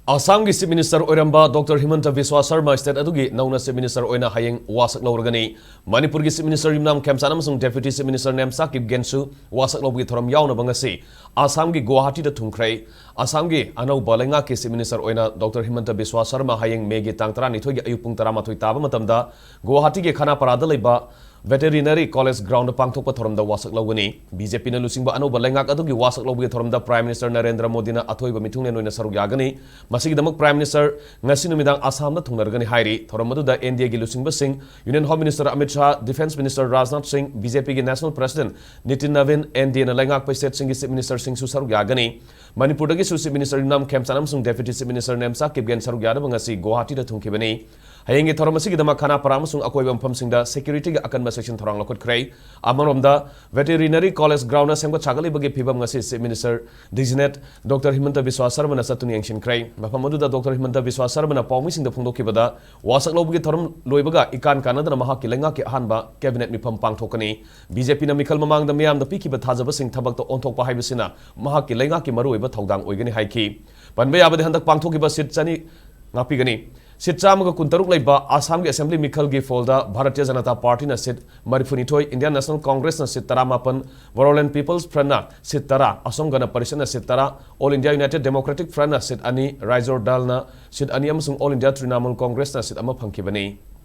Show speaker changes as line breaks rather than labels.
Assam ki Chief Minister Oiramba Dr. Himanta Biswa Sarma State adugi Nouna Chief Minister Oina Hayeng Wasak Louragani Manipur ki Chief Minister Imnam Kemsan amasung Deputy Chief Minister Nemsa Kip Gensu Wasak Lobi thoram yauna bangasi Assam ki Guwahati da thungkrai Assam ki anau balenga ki Chief Minister Oina Dr. Himanta Biswa Sarma Hayeng Megi tangtara nithoi gi ayupung taramatoi taba matamda Guwahati ki khana parada leiba Veterinary College Ground Pangthokpa thoramda wasak lawani BJP na lusingba ano balengak adugi wasak lawgi thoramda Prime Minister Narendra Modi na athoiba mithungne noina saruk yagani masigi damak Prime Minister ngasi numidang Assam na thungnargani hairi thoramadu da NDA gi lusingba sing Union Home Minister Amit Shah Defense Minister Rajnath Singh BJP gi National President Nitin Navin NDA na lengak pa State Singh gi Chief Minister Singh su saruk yagani Manipur dagi su Chief Minister Nam Kemsanam sung Deputy Chief Minister Nemsa Kipgen saruk yada bangasi Guwahati da thungkibani Hayeng thoramasi gi damak khana param sung akoiba mpham singda security ga akan section thorang lokot khrei amaromda veterinary college ground na semba chagali bagi phibam ngasi Chief Minister designate Dr. Himanta Biswa Sarma na satuni yangshin khrei mafam aduda Dr. Himanta Biswa Sarma na pawmi singda phungdokibada wasak lobgi thoram loibaga ikan kanadana mahak ki lenga ki hanba cabinet mifam pangthokani BJP na mikhal mamang da miyam da pikiba thajaba sing thabak to onthokpa haibasina mahak ki lenga ki maruiba thodang oigani haiki panbe yabade handak pangthokiba sit chani ngapigani Sit Chamaga Kuntaruk Laiba, Assam Assembly Mikhal Gi Folda, Bharatiya Janata Party na Sit Marifuni Indian National Congress na Sit Taramapan, Varolin People's Front na Sit Tara, Asongana Parishan na Sit Tara, All India United Democratic Front na Sit Ani, Raizor Dal na Sit Ani amasung All India Trinamool Congress na Sit Ama Phangkibani.